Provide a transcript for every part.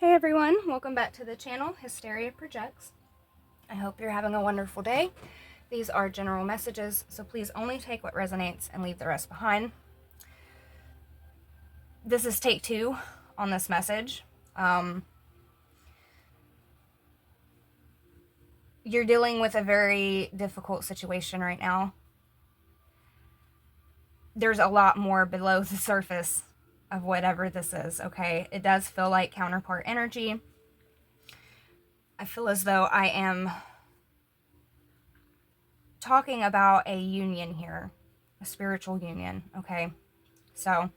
Hey everyone, welcome back to the channel, Hysteria Projects. I hope you're having a wonderful day. These are general messages, so please only take what resonates and leave the rest behind. This is take 2 on this message. You're dealing with a very difficult situation right now. There's a lot more below the surface of whatever this is, okay? It does feel like counterpart energy. I feel as though I am talking about a union here, a spiritual union, okay? So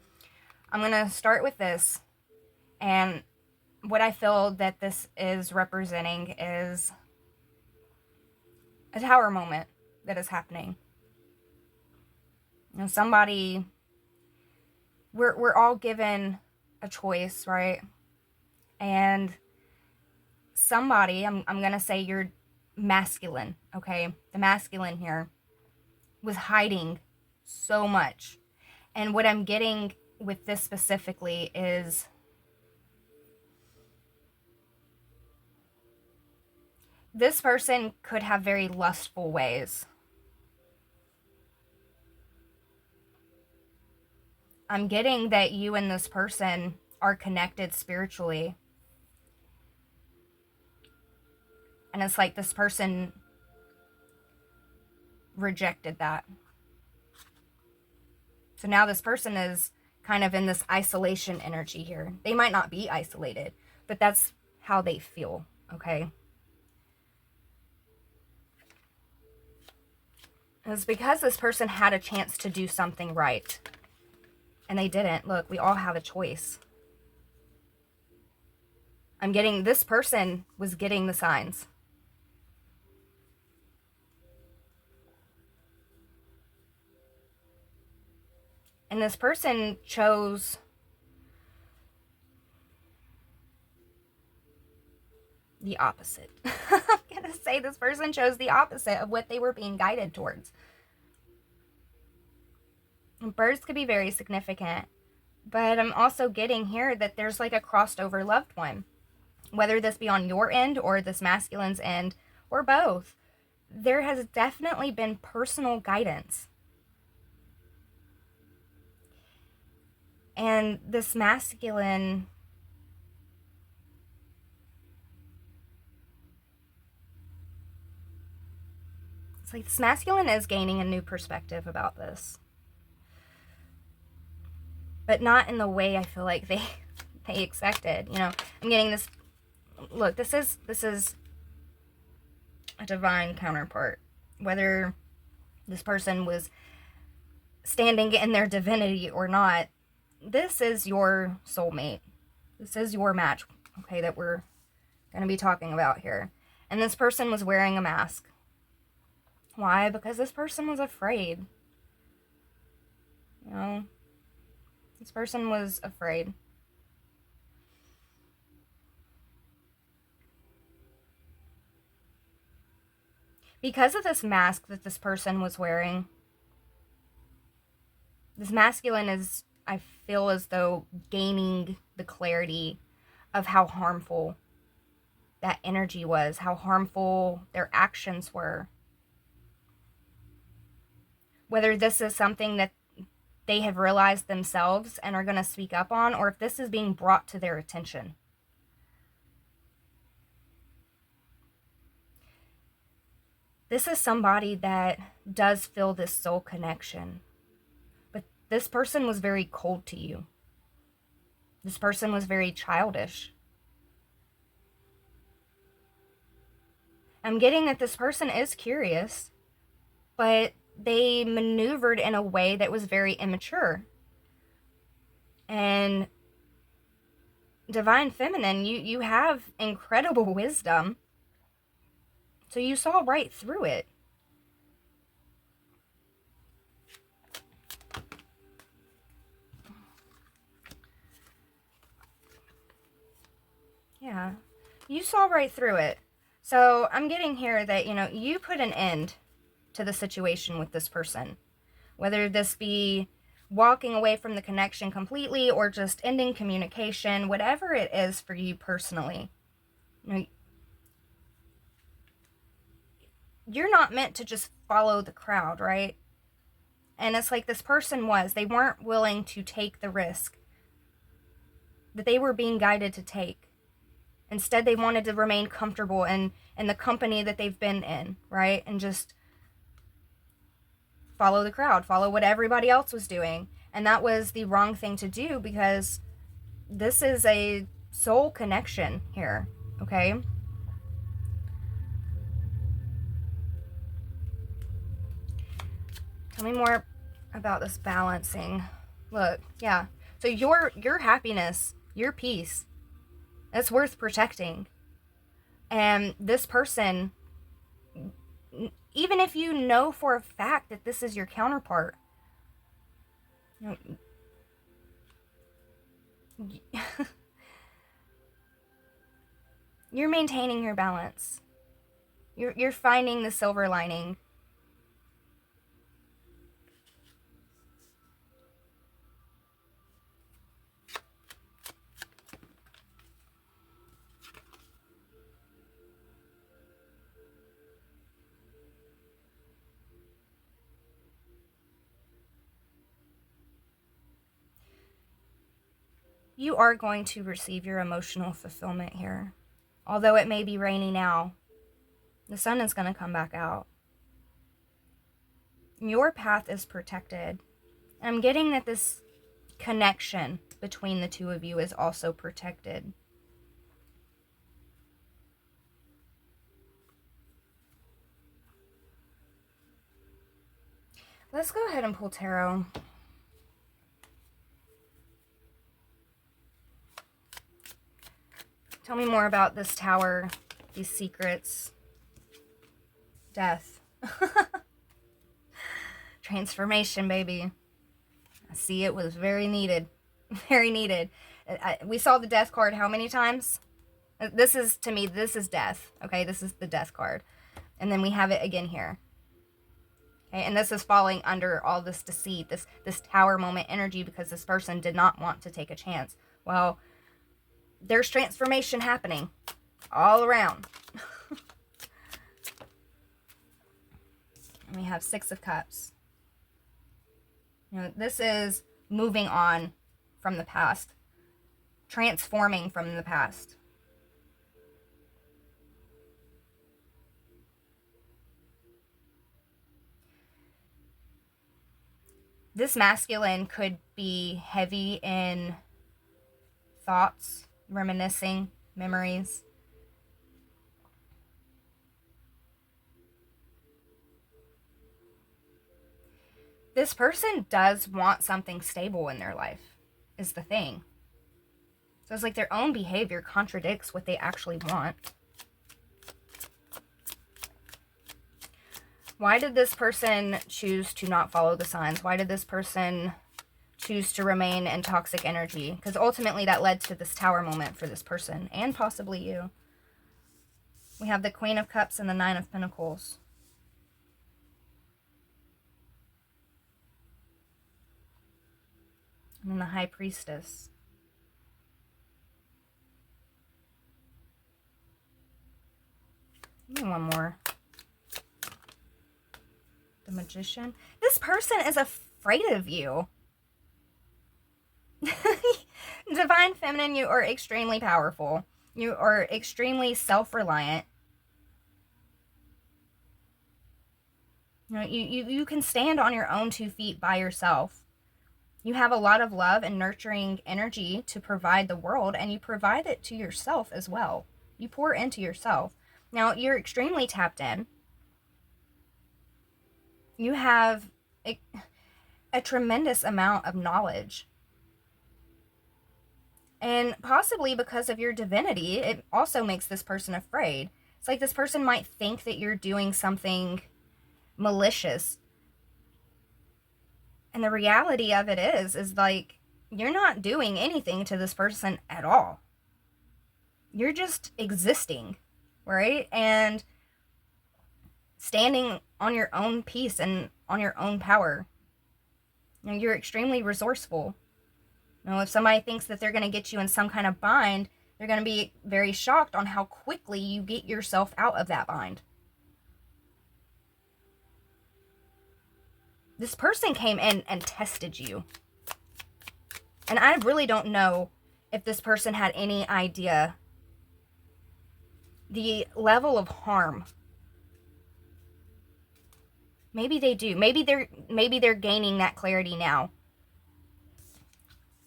I'm going to start with this, and what I feel that this is representing is a tower moment that is happening. You know, somebody, we're all given a choice, right? And somebody, I'm going to say you're masculine, okay? The masculine here was hiding so much. And what I'm getting with this specifically is this person could have very lustful ways. I'm getting that you and this person are connected spiritually. And it's like this person rejected that. So now this person is kind of in this isolation energy here. They might not be isolated, but that's how they feel, okay? It's because this person had a chance to do something right, and they didn't. Look, we all have a choice. I'm getting, this person was getting the signs. And this person chose the opposite. I'm going to say this person chose the opposite of what they were being guided towards. And birds could be very significant, but I'm also getting here that there's like a crossed over loved one. Whether this be on your end or this masculine's end or both, there has definitely been personal guidance. And this masculine, it's like this masculine is gaining a new perspective about this. But not in the way I feel like they expected. You know, I'm getting this, look, this is a divine counterpart. Whether this person was standing in their divinity or not, this is your soulmate. This is your match, okay, that we're going to be talking about here. And this person was wearing a mask. Why? Because this person was afraid. You know, this person was afraid. Because of this mask that this person was wearing, this masculine is, I feel as though, gaining the clarity of how harmful that energy was, how harmful their actions were. Whether this is something that they have realized themselves and are going to speak up on, or if this is being brought to their attention. This is somebody that does feel this soul connection. But this person was very cold to you. This person was very childish. I'm getting that this person is curious, but they maneuvered in a way that was very immature. And Divine Feminine, you have incredible wisdom. So you saw right through it. Yeah, you saw right through it. So I'm getting here that, you know, you put an end to the situation with this person. Whether this be walking away from the connection completely, or just ending communication, whatever it is for you personally. You're not meant to just follow the crowd, right? And it's like this person they weren't willing to take the risk that they were being guided to take. Instead, they wanted to remain comfortable in the company that they've been in, right? And just follow the crowd, follow what everybody else was doing. And that was the wrong thing to do, because this is a soul connection here, okay? Tell me more about this balancing. Look, yeah. So your happiness, your peace, it's worth protecting. And this person, even if you know for a fact that this is your counterpart, you're maintaining your balance. You're finding the silver lining. You are going to receive your emotional fulfillment here. Although it may be rainy now, the sun is going to come back out. Your path is protected. I'm getting that this connection between the two of you is also protected. Let's go ahead and pull tarot. Tell me more about this tower, these secrets. Death. Transformation, baby. I see it was very needed. Very needed. We saw the death card how many times? This is, to me, this is death. Okay, this is the death card. And then we have it again here. Okay, and this is falling under all this deceit, this tower moment energy, because this person did not want to take a chance. Well, there's transformation happening all around. And we have Six of Cups. This is moving on from the past, transforming from the past. This masculine could be heavy in thoughts, reminiscing, memories. This person does want something stable in their life, is the thing. So it's like their own behavior contradicts what they actually want. Why did this person choose to not follow the signs? Why did this person choose to remain in toxic energy? Because ultimately that led to this tower moment for this person, and possibly you. We have the Queen of Cups and the Nine of Pentacles. And then the High Priestess. Give me one more. The Magician. This person is afraid of you. Divine Feminine, you are extremely powerful. You are extremely self-reliant. You can stand on your own 2 feet by yourself. You have a lot of love and nurturing energy to provide the world, and you provide it to yourself as well. You pour into yourself. Now, you're extremely tapped in. You have a tremendous amount of knowledge. And possibly because of your divinity, it also makes this person afraid. It's like this person might think that you're doing something malicious. And the reality of it is like, you're not doing anything to this person at all. You're just existing, right? And standing on your own peace and on your own power. You know, you're extremely resourceful. You know, if somebody thinks that they're going to get you in some kind of bind, they're going to be very shocked on how quickly you get yourself out of that bind. This person came in and tested you. And I really don't know if this person had any idea the level of harm. Maybe they do. Maybe they're gaining that clarity now.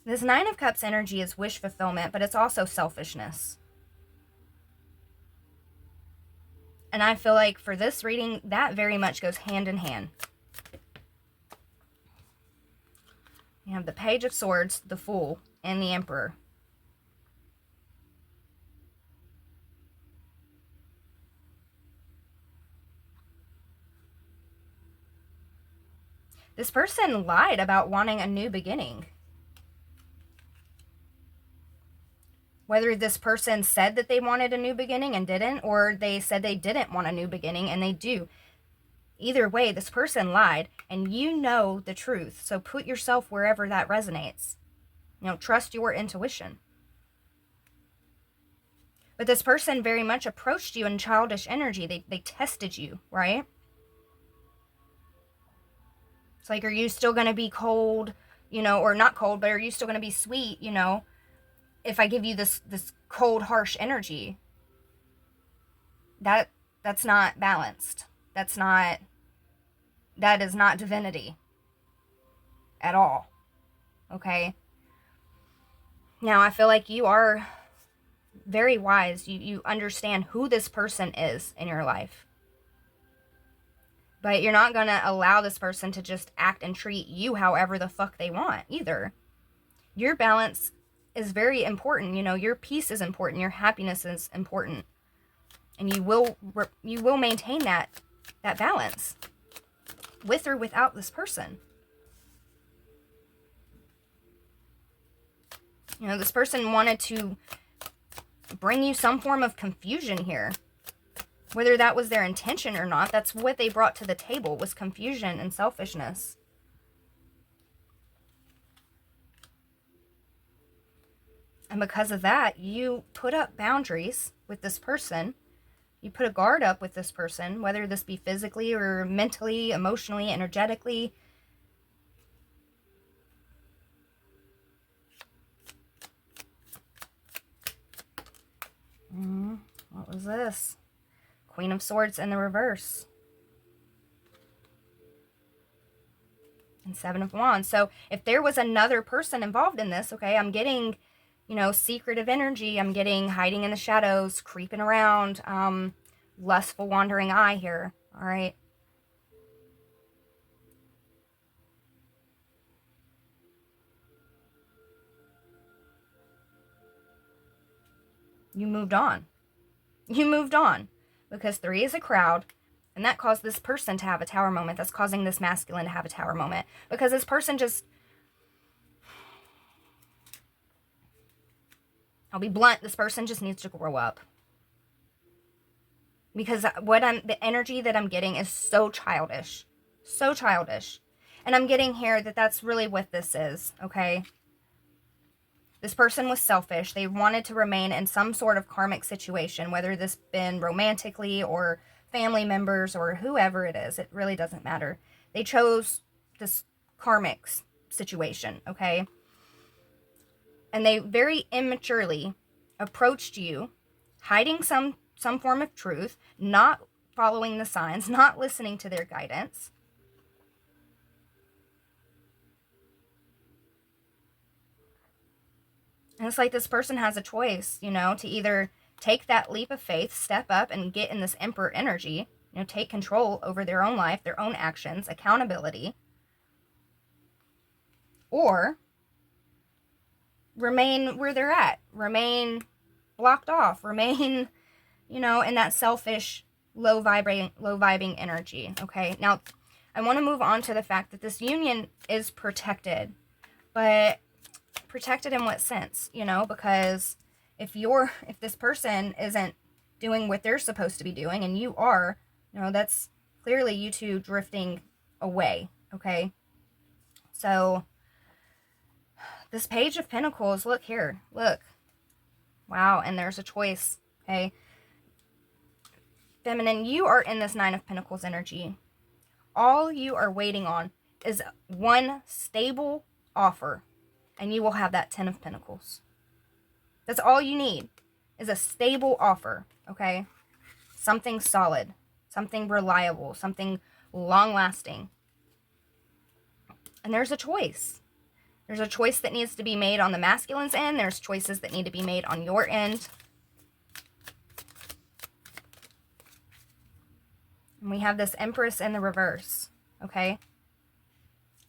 This Nine of Cups energy is wish fulfillment, but it's also selfishness. And I feel like for this reading, that very much goes hand in hand. You have the Page of Swords, the Fool, and the Emperor. This person lied about wanting a new beginning. Whether this person said that they wanted a new beginning and didn't, or they said they didn't want a new beginning and they do. Either way, this person lied, and you know the truth. So put yourself wherever that resonates. You know, trust your intuition. But this person very much approached you in childish energy. They tested you, right? It's like, are you still going to be cold, you know, or not cold, but are you still going to be sweet, you know, if I give you this cold, harsh energy? That's not balanced. That is not divinity at all. Okay? Now, I feel like you are very wise. You understand who this person is in your life. But you're not going to allow this person to just act and treat you however the fuck they want either. Your balance is very important. You know, your peace is important. Your happiness is important. And you will maintain that balance with or without this person. You know, this person wanted to bring you some form of confusion here. Whether that was their intention or not, that's what they brought to the table, was confusion and selfishness. And because of that, you put up boundaries with this person. You put a guard up with this person, whether this be physically or mentally, emotionally, energetically. What was this? Queen of Swords in the reverse. And Seven of Wands. So if there was another person involved in this, okay, I'm getting, you know, secretive energy. I'm getting hiding in the shadows, creeping around, lustful wandering eye here. All right. You moved on. You moved on. Because 3 is a crowd, and that caused this person to have a tower moment. That's causing this masculine to have a tower moment. Because this person just... I'll be blunt, this person just needs to grow up. Because the energy that I'm getting is so childish. So childish. And I'm getting here that that's really what this is, okay? This person was selfish. They wanted to remain in some sort of karmic situation, whether this been romantically or family members or whoever it is. It really doesn't matter. They chose this karmic situation, okay? And they very immaturely approached you, hiding some form of truth, not following the signs, not listening to their guidance. And it's like this person has a choice, you know, to either take that leap of faith, step up and get in this Emperor energy, you know, take control over their own life, their own actions, accountability, or remain where they're at, remain blocked off, remain, you know, in that selfish, low vibing energy, okay? Now, I want to move on to the fact that this union is protected, but protected in what sense, you know? Because if this person isn't doing what they're supposed to be doing and you are, you know, that's clearly you two drifting away, okay? So this Page of Pentacles, look here, look. Wow, and there's a choice, okay? Feminine, you are in this Nine of Pentacles energy. All you are waiting on is one stable offer, and you will have that Ten of Pentacles. That's all you need, is a stable offer, okay? Something solid, something reliable, something long-lasting. And there's a choice. There's a choice that needs to be made on the masculine's end. There's choices that need to be made on your end. And we have this Empress in the reverse, okay?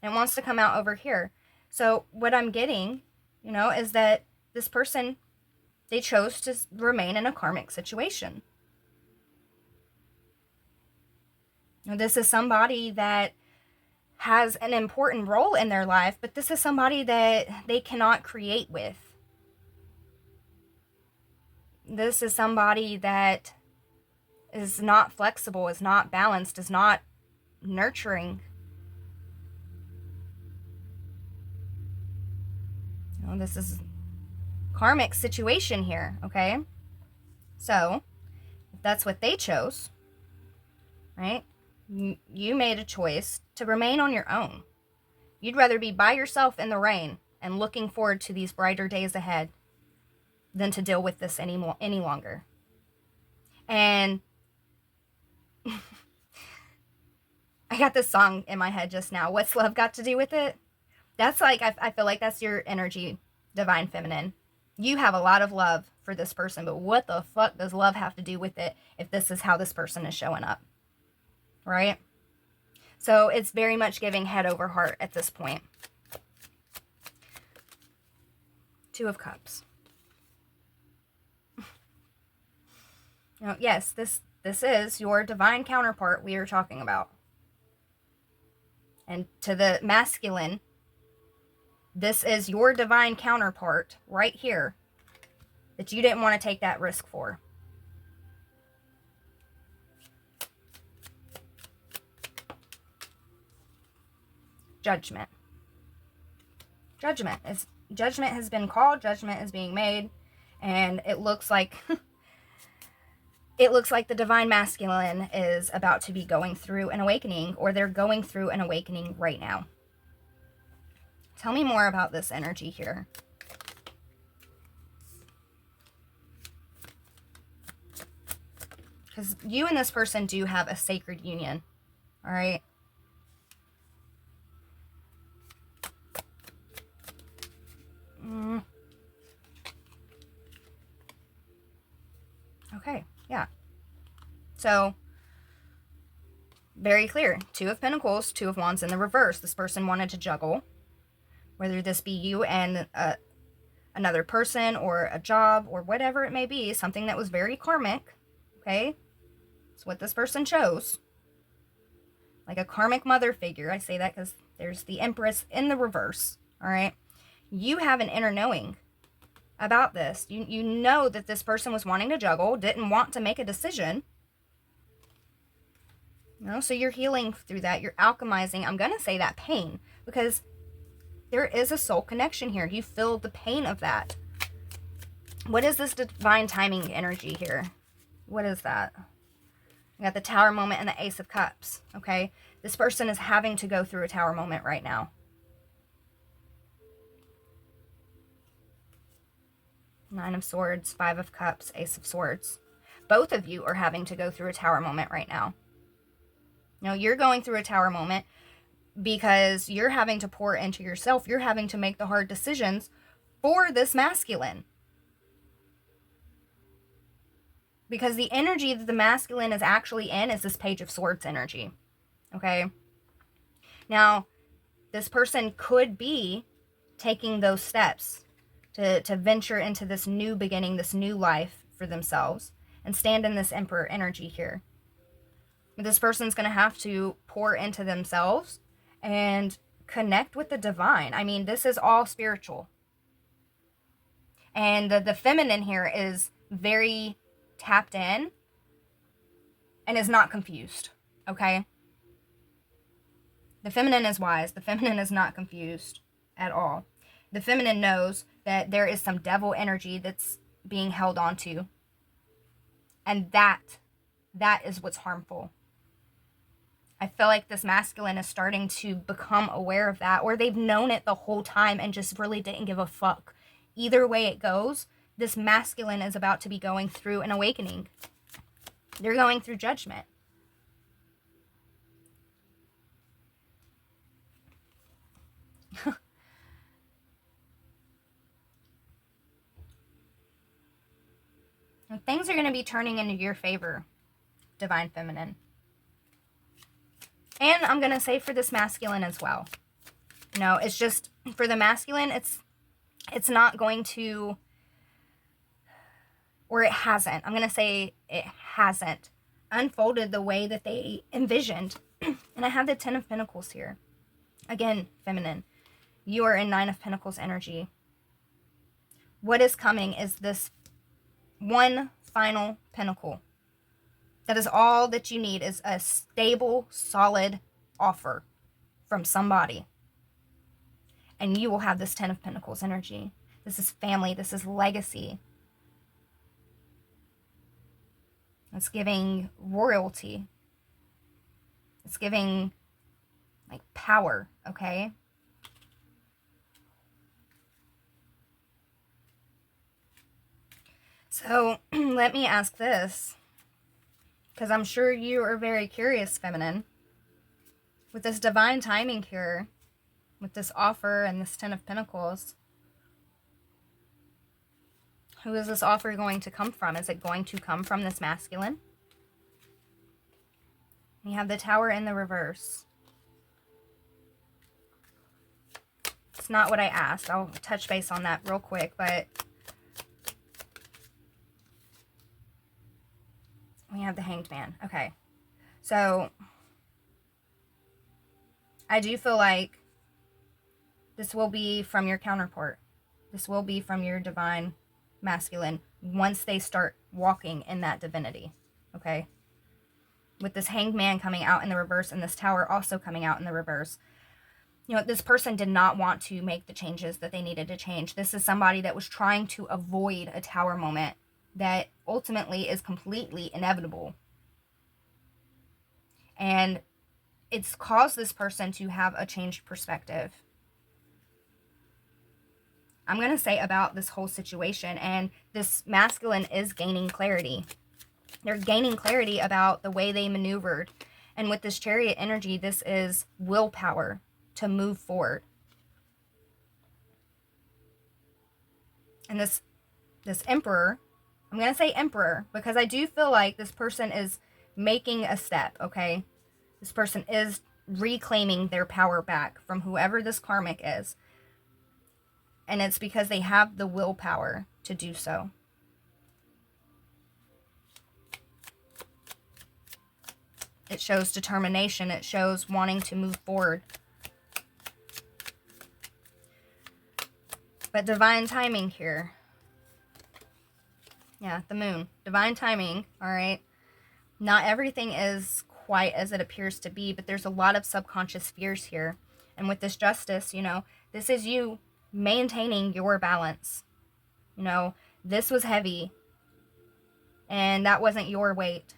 And it wants to come out over here. So what I'm getting, you know, is that this person, they chose to remain in a karmic situation. Now, this is somebody that has an important role in their life, but this is somebody that they cannot create with. This is somebody that is not flexible, is not balanced, is not nurturing. You know, this is karmic situation here, okay? So, if that's what they chose, right? You made a choice to remain on your own. You'd rather be by yourself in the rain and looking forward to these brighter days ahead than to deal with this any longer. And I got this song in my head just now. What's love got to do with it? That's like, I feel like that's your energy, Divine Feminine. You have a lot of love for this person, but what the fuck does love have to do with it if this is how this person is showing up? Right? So it's very much giving head over heart at this point. Two of Cups. Now, yes, this is your divine counterpart we are talking about. And to the masculine, this is your divine counterpart right here that you didn't want to take that risk for. Judgment. Judgment has been called, judgment is being made, and it looks like the divine masculine is about to be going through an awakening, or they're going through an awakening right now. Tell me more about this energy here. Because you and this person do have a sacred union, all right? Okay, yeah. So, very clear. Two of Pentacles, Two of Wands in the reverse. This person wanted to juggle, whether this be you and another person or a job or whatever it may be, something that was very karmic, okay? It's what this person chose. Like a karmic mother figure. I say that because there's the Empress in the reverse, all right? You have an inner knowing about this. You know that this person was wanting to juggle, didn't want to make a decision. You know, so you're healing through that. You're alchemizing, I'm going to say that pain, because there is a soul connection here. You feel the pain of that. What is this divine timing energy here? What is that? We got the Tower moment and the Ace of Cups, okay? This person is having to go through a Tower moment right now. Nine of Swords, Five of Cups, Ace of Swords. Both of you are having to go through a Tower moment right now. You know, you're going through a Tower moment because you're having to pour into yourself. You're having to make the hard decisions for this masculine. Because the energy that the masculine is actually in is this Page of Swords energy. Okay? Now, this person could be taking those steps to venture into this new beginning, this new life for themselves, and stand in this Emperor energy here. But this person's going to have to pour into themselves and connect with the divine. I mean, this is all spiritual. And the feminine here is very tapped in and is not confused, okay? The feminine is wise. The feminine is not confused at all. The feminine knows that there is some devil energy that's being held onto. And that is what's harmful. I feel like this masculine is starting to become aware of that, or they've known it the whole time and just really didn't give a fuck. Either way it goes, this masculine is about to be going through an awakening. They're going through judgment. And things are going to be turning into your favor, divine feminine. And I'm going to say for this masculine as well. You know, it's just, for the masculine, it's not going to, or it hasn't. I'm going to say it hasn't unfolded the way that they envisioned. And I have the 10 of Pentacles here. Again, feminine. You are in 9 of Pentacles energy. What is coming is this one final pentacle. That is all that you need, is a stable, solid offer from somebody. And you will have this 10 of Pentacles energy. This is family. This is legacy. It's giving royalty. It's giving, like, power, okay? So, let me ask this, because I'm sure you are very curious, feminine. With this divine timing here, with this offer and this 10 of Pentacles, who is this offer going to come from? Is it going to come from this masculine? We have the Tower in the reverse. It's not what I asked. I'll touch base on that real quick, but we have the Hanged Man. Okay. So, I do feel like this will be from your counterpart. This will be from your divine masculine once they start walking in that divinity. Okay? With this Hanged Man coming out in the reverse and this Tower also coming out in the reverse. You know, this person did not want to make the changes that they needed to change. This is somebody that was trying to avoid a Tower moment that ultimately is completely inevitable. And it's caused this person to have a changed perspective. I'm going to say about this whole situation, and this masculine is gaining clarity. They're gaining clarity about the way they maneuvered. And with this Chariot energy, this is willpower to move forward. And this Emperor, I'm going to say Emperor, because I do feel like this person is making a step, okay? This person is reclaiming their power back from whoever this karmic is. And it's because they have the willpower to do so. It shows determination. It shows wanting to move forward. But divine timing here. Yeah, the Moon. Divine timing, all right? Not everything is quite as it appears to be, but there's a lot of subconscious fears here. And with this Justice, you know, this is you maintaining your balance. You know, this was heavy, and that wasn't your weight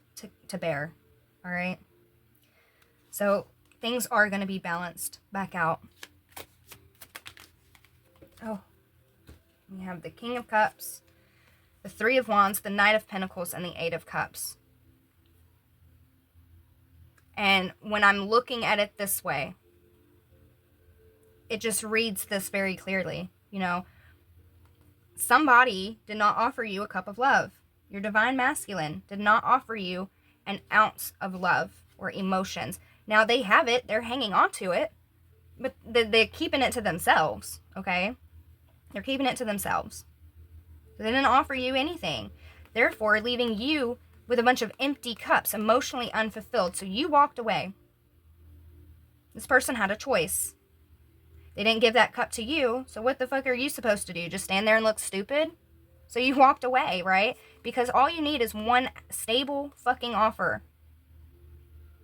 to bear, all right? So things are going to be balanced back out. Oh, we have the King of Cups, the Three of Wands, the Knight of Pentacles, and the Eight of Cups. And when I'm looking at it this way, it just reads this very clearly. You know, somebody did not offer you a cup of love. Your divine masculine did not offer you an ounce of love or emotions. Now they have it, they're hanging on to it, but they're keeping it to themselves, okay? They're keeping it to themselves. They didn't offer you anything, therefore leaving you with a bunch of empty cups, emotionally unfulfilled. So you walked away. This person had a choice. They didn't give that cup to you, so what the fuck are you supposed to do? Just stand there and look stupid? So you walked away, right? Because all you need is one stable fucking offer.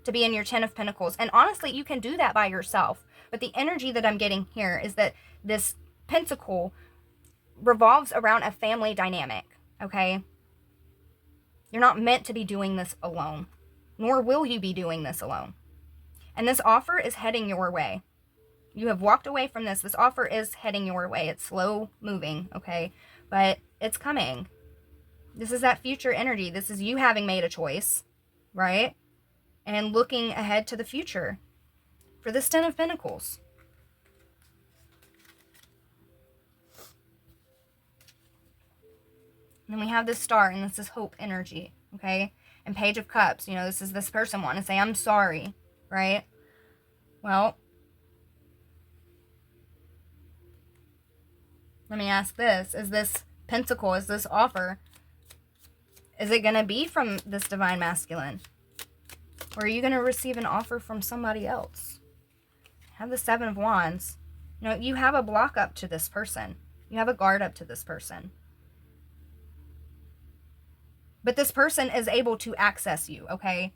to be in your Ten of Pentacles. And honestly, you can do that by yourself. But the energy that I'm getting here is that this pentacle revolves around a family dynamic, okay? You're not meant to be doing this alone, nor will you be doing this alone. And this offer is heading your way. You have walked away from this. This offer is heading your way. It's slow moving, okay? But it's coming. This is that future energy. This is you having made a choice, right? And looking ahead to the future for this Ten of Pentacles. And then we have this Star, and this is hope energy, okay? And Page of Cups, you know, this is this person wanting to say, I'm sorry, right? Well, let me ask this. Is this pentacle, is this offer, is it going to be from this divine masculine? Or are you going to receive an offer from somebody else? Have the Seven of Wands. You know, you have a block up to this person. You have a guard up to this person. But this person is able to access you, okay?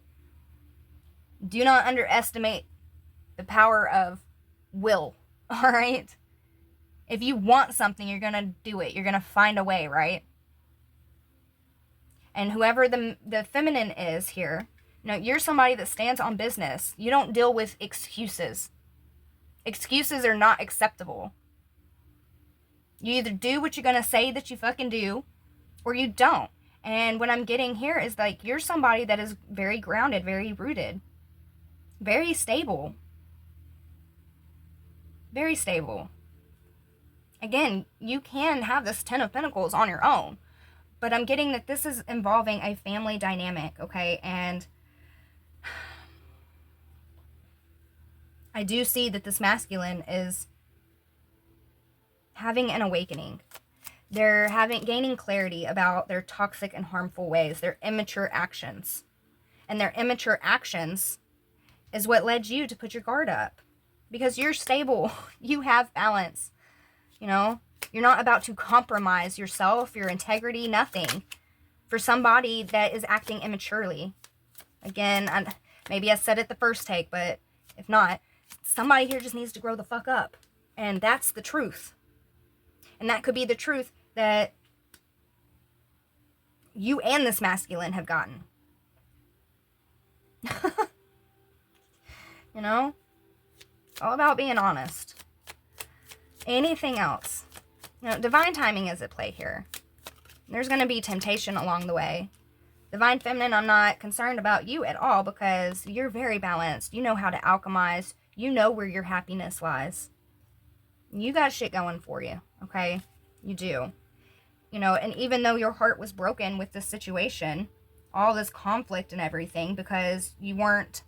Do not underestimate the power of will, all right? If you want something, you're going to do it. You're going to find a way, right? And whoever the feminine is here, you know, you're somebody that stands on business. You don't deal with excuses. Excuses are not acceptable. You either do what you're going to say that you fucking do, or you don't. And what I'm getting here is like, you're somebody that is very grounded, very rooted, very stable. Very stable. Again, you can have this Ten of Pentacles on your own, but I'm getting that this is involving a family dynamic, okay? And I do see that this masculine is having an awakening. They're gaining clarity about their toxic and harmful ways, their immature actions. And their immature actions is what led you to put your guard up. Because you're stable. You have balance. You know, you're not about to compromise yourself, your integrity, nothing, for somebody that is acting immaturely. Again, maybe I said it the first take, but if not, somebody here just needs to grow the fuck up. And that's the truth. And that could be the truth that you and this masculine have gotten. You know? It's all about being honest. Anything else? You know, divine timing is at play here. There's going to be temptation along the way. Divine feminine, I'm not concerned about you at all because you're very balanced. You know how to alchemize. You know where your happiness lies. You got shit going for you, okay? You do. You know, and even though your heart was broken with this situation, all this conflict and everything, because you weren't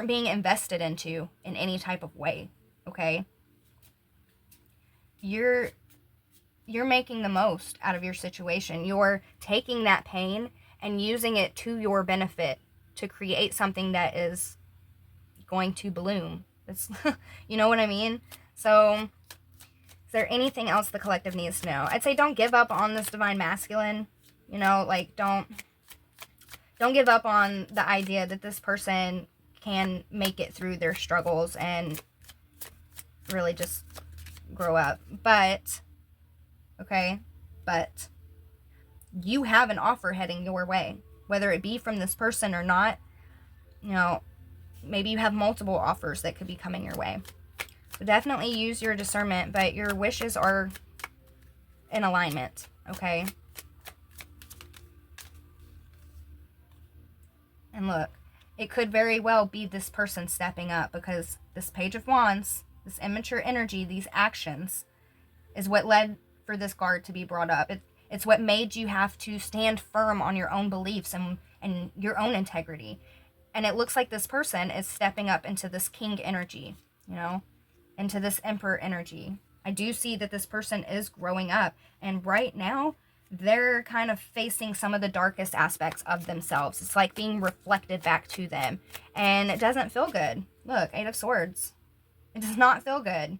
being invested into in any type of way, okay? You're making the most out of your situation. You're taking that pain and using it to your benefit to create something that is going to bloom. It's, you know what I mean? So, is there anything else the collective needs to know? I'd say don't give up on this divine masculine. You know, like, don't give up on the idea that this person can make it through their struggles and really just grow up. But, okay, but you have an offer heading your way, whether it be from this person or not. You know, maybe you have multiple offers that could be coming your way. So definitely use your discernment, but your wishes are in alignment, okay? And look, it could very well be this person stepping up, because this Page of Wands, this immature energy, these actions, is what led for this guard to be brought up. It's what made you have to stand firm on your own beliefs and your own integrity. And it looks like this person is stepping up into this king energy, you know, into this emperor energy. I do see that this person is growing up. And right now, they're kind of facing some of the darkest aspects of themselves. It's like being reflected back to them. And it doesn't feel good. Look, Eight of Swords. It does not feel good.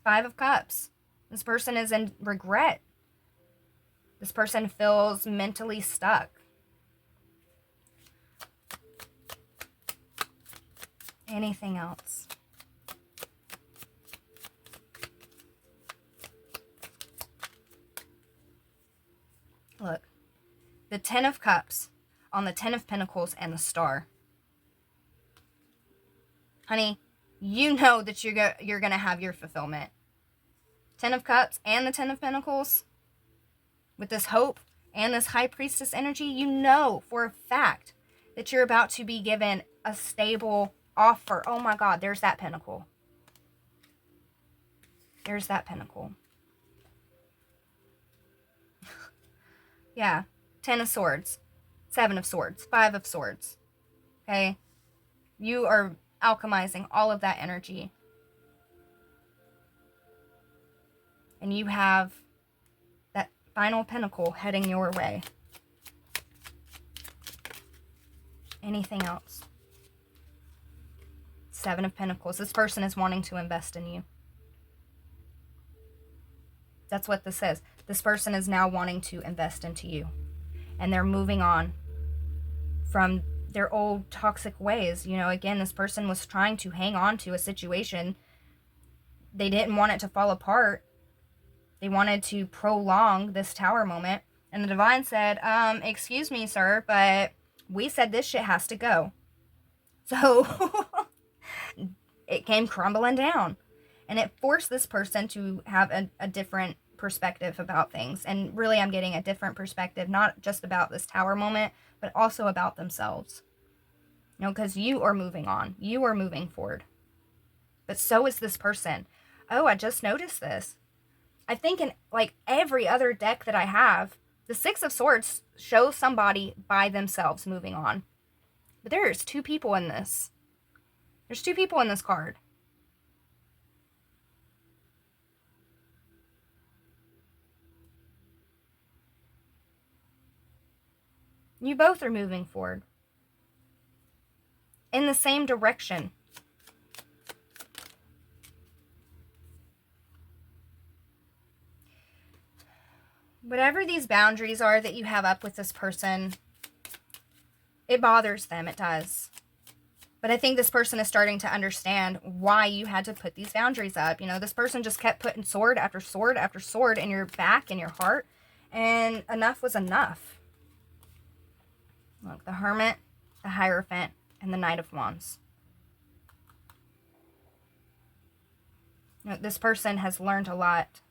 Five of Cups. This person is in regret. This person feels mentally stuck. Anything else? Look, the Ten of Cups on the Ten of Pentacles and the Star. Honey, you know that you're going to have your fulfillment. Ten of Cups and the Ten of Pentacles, with this hope and this High Priestess energy, you know for a fact that you're about to be given a stable offer. Oh my God, there's that pentacle. There's that pentacle. Yeah, 10 of Swords, 7 of Swords, 5 of Swords. Okay? You are alchemizing all of that energy. And you have that final pentacle heading your way. Anything else? 7 of Pentacles. This person is wanting to invest in you. That's what this is. This person is now wanting to invest into you. And they're moving on from their old toxic ways. You know, again, this person was trying to hang on to a situation. They didn't want it to fall apart. They wanted to prolong this Tower moment. And the Divine said, excuse me, sir, but we said this shit has to go. So it came crumbling down. And it forced this person to have a different perspective about things. And really, I'm getting a different perspective, not just about this Tower moment, but also about themselves. You know, because you are moving on. You are moving forward. But so is this person. Oh, I just noticed this. I think in like every other deck that I have, the Six of Swords shows somebody by themselves moving on. But there's 2 people in this. There's 2 people in this card. You both are moving forward in the same direction. Whatever these boundaries are that you have up with this person, it bothers them. It does. But I think this person is starting to understand why you had to put these boundaries up. You know, this person just kept putting sword after sword after sword in your back, in your heart, and enough was enough. Look, the Hermit, the Hierophant, and the Knight of Wands. You know, this person has learned a lot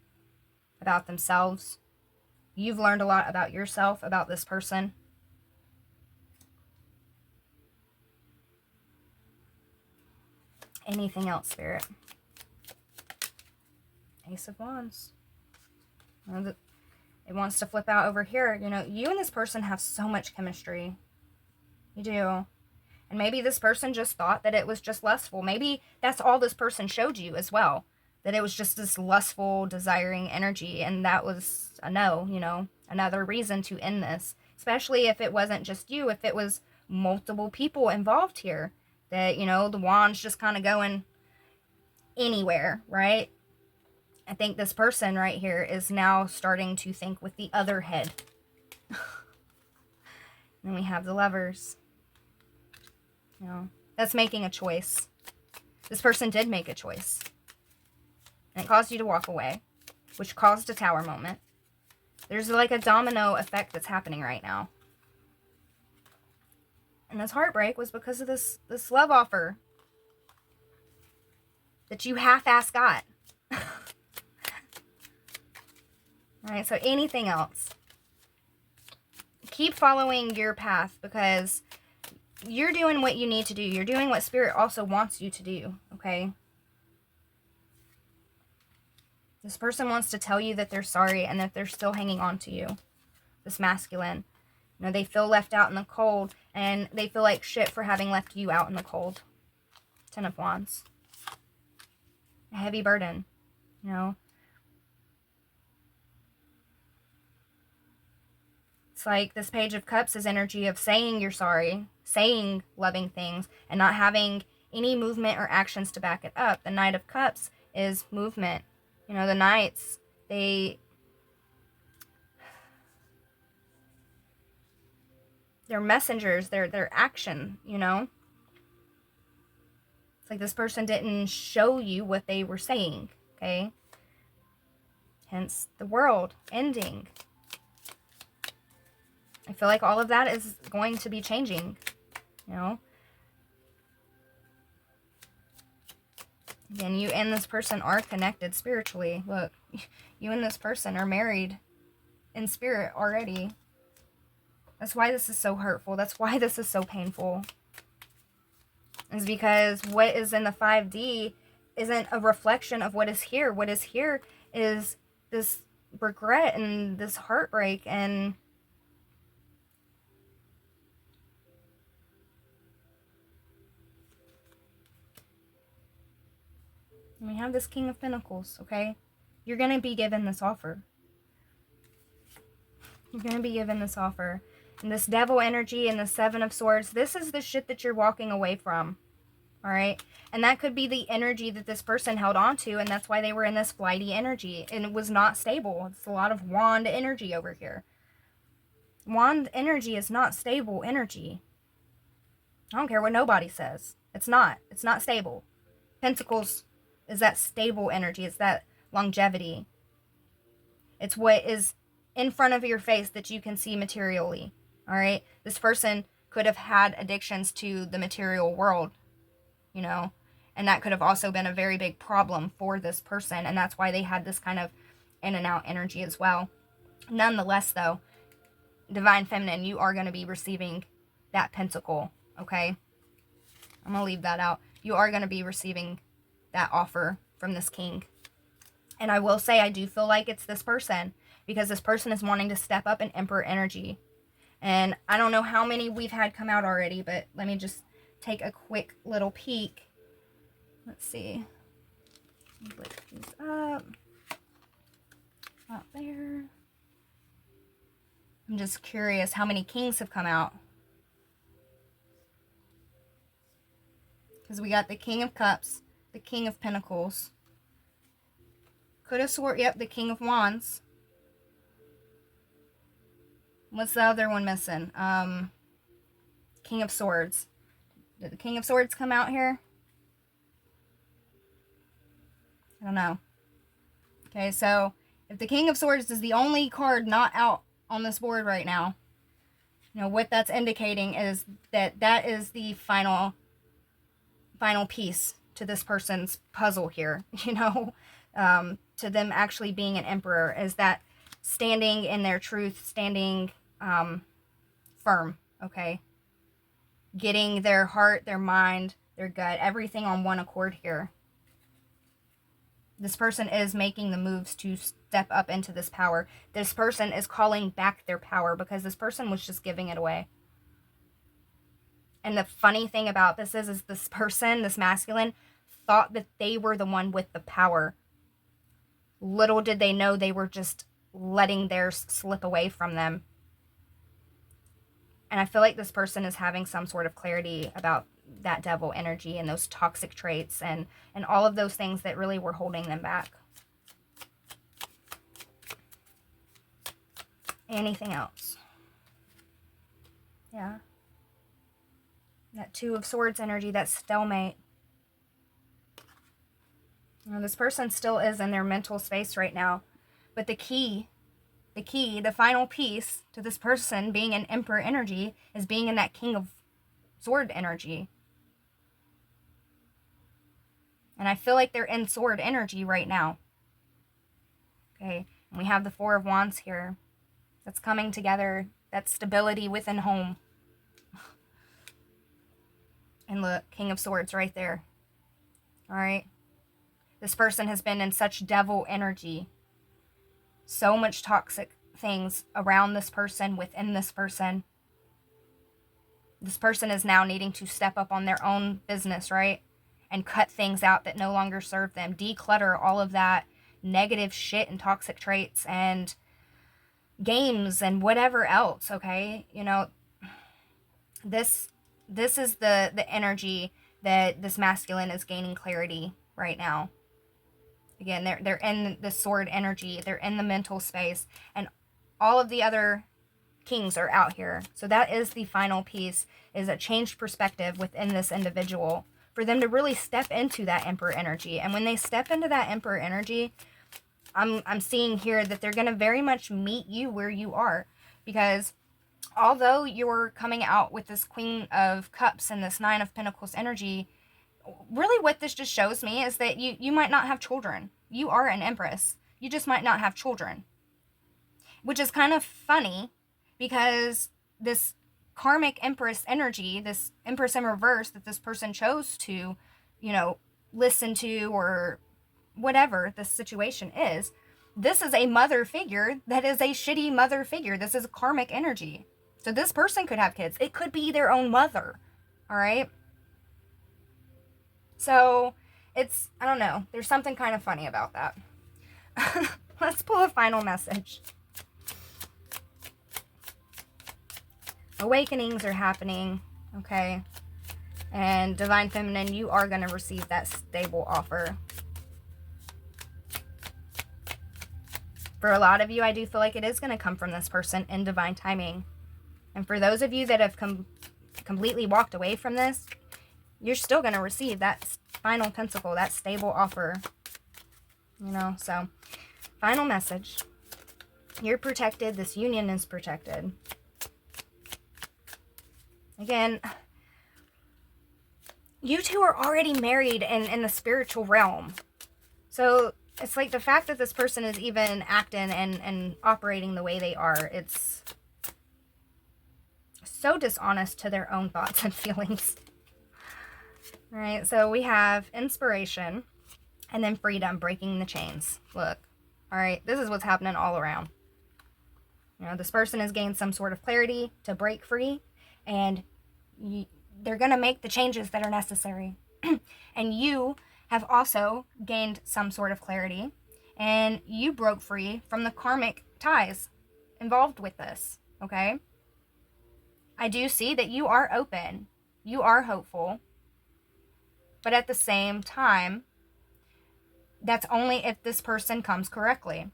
about themselves. You've learned a lot about yourself, about this person. Anything else, Spirit? Ace of Wands. You know, it wants to flip out over here. You know, you and this person have so much chemistry. You do. And maybe this person just thought that it was just lustful. Maybe that's all this person showed you as well. That it was just this lustful, desiring energy. And that was a no, you know, another reason to end this. Especially if it wasn't just you, if it was multiple people involved here. That, you know, the wand's just kind of going anywhere, right? I think this person right here is now starting to think with the other head. Then we have the Lovers. You know, that's making a choice. This person did make a choice. And it caused you to walk away, which caused a Tower moment. There's like a domino effect that's happening right now. And this heartbreak was because of this love offer that you half-ass got. Alright, so anything else? Keep following your path because you're doing what you need to do. You're doing what Spirit also wants you to do, okay? This person wants to tell you that they're sorry and that they're still hanging on to you. This masculine. You know, they feel left out in the cold and they feel like shit for having left you out in the cold. 10 of Wands. A heavy burden, you know. It's like this Page of Cups is energy of saying you're sorry, saying loving things, and not having any movement or actions to back it up. The Knight of Cups is movement. You know, the Knights, they're messengers, they're action, you know. It's like this person didn't show you what they were saying, okay? Hence the world ending. I feel like all of that is going to be changing, you know? Again, you and this person are connected spiritually. Look, you and this person are married in spirit already. That's why this is so hurtful. That's why this is so painful. Is because what is in the 5D isn't a reflection of what is here. What is here is this regret and this heartbreak, and we have this King of Pentacles, okay? You're going to be given this offer. You're going to be given this offer. And this devil energy and the 7 of Swords, this is the shit that you're walking away from. All right? And that could be the energy that this person held on to, and that's why they were in this flighty energy. And it was not stable. It's a lot of wand energy over here. Wand energy is not stable energy. I don't care what nobody says. It's not. It's not stable. Pentacles is that stable energy. It's that longevity. It's what is in front of your face that you can see materially. All right? This person could have had addictions to the material world, you know, and that could have also been a very big problem for this person, and that's why they had this kind of in and out energy as well. Nonetheless, though, Divine Feminine, you are going to be receiving that pentacle, okay? I'm going to leave that out. You are going to be receiving that offer from this king. And I will say, I do feel like it's this person, because this person is wanting to step up in Emperor energy. And I don't know how many we've had come out already, but let me just take a quick little peek. Let's see. Lift these up. Not there. I'm just curious how many kings have come out. Because we got the King of Cups, the King of Pentacles. Could have swore, yep, the King of Wands. What's the other one missing? King of Swords. Did the King of Swords come out here? I don't know. Okay, so if the King of Swords is the only card not out on this board right now, you know, what that's indicating is that that is the final piece to this person's puzzle here, you know, to them actually being an emperor, is that standing in their truth, standing firm, okay? Getting their heart, their mind, their gut, everything on one accord here. This person is making the moves to step up into this power. This person is calling back their power, because this person was just giving it away. And the funny thing about this is this person, this masculine, thought that they were the one with the power. Little did they know they were just letting theirs slip away from them. And I feel like this person is having some sort of clarity about that devil energy and those toxic traits and all of those things that really were holding them back. Anything else? Yeah. That 2 of Swords energy, that stalemate. You know, this person still is in their mental space right now. But the final piece to this person being an Emperor energy is being in that King of Sword energy. And I feel like they're in Sword energy right now. Okay, and we have the 4 of Wands here. That's coming together. That's stability within home. And look, King of Swords right there. Alright? This person has been in such devil energy. So much toxic things around this person, within this person. This person is now needing to step up on their own business, right? And cut things out that no longer serve them. Declutter all of that negative shit and toxic traits and games and whatever else, okay? You know, this is the energy that this masculine is gaining clarity right now. Again, they're in the sword energy. They're in the mental space. And all of the other kings are out here. So that is the final piece, is a changed perspective within this individual for them to really step into that Emperor energy. And when they step into that Emperor energy, I'm seeing here that they're going to very much meet you where you are, because although you're coming out with this Queen of Cups and this Nine of Pentacles energy, really what this just shows me is that you might not have children. You are an Empress. You just might not have children. Which is kind of funny, because this karmic Empress energy, this Empress in reverse that this person chose to, listen to, or whatever the situation is, this is a mother figure that is a shitty mother figure. This is a karmic energy. So this person could have kids. It could be their own mother. All right? So it's, I don't know. There's something kind of funny about that. Let's pull a final message. Awakenings are happening, okay? And Divine Feminine, you are going to receive that stable offer. For a lot of you, I do feel like it is going to come from this person in divine timing. And for those of you that have completely walked away from this, you're still going to receive that final pentacle, that stable offer. So final message. You're protected. This union is protected. Again, you two are already married in the spiritual realm. So it's like the fact that this person is even acting and operating the way they are, it's so dishonest to their own thoughts and feelings. All right, so we have inspiration and then freedom, breaking the chains. Look, all right, this is what's happening all around. This person has gained some sort of clarity to break free, and they're going to make the changes that are necessary. And you have also gained some sort of clarity, and you broke free from the karmic ties involved with this, okay? I do see that you are open. You are hopeful. But at the same time, that's only if this person comes correctly.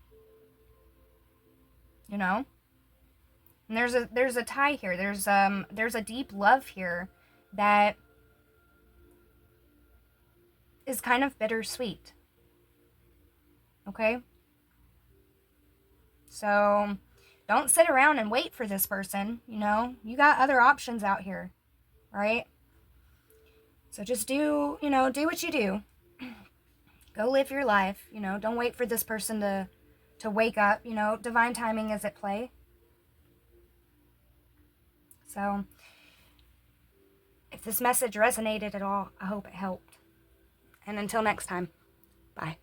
And there's a tie here. There's a deep love here that is kind of bittersweet. Okay? So don't sit around and wait for this person. You got other options out here, right? So just do what you do. Go live your life. Don't wait for this person to wake up. Divine timing is at play. So if this message resonated at all, I hope it helped. And until next time, bye.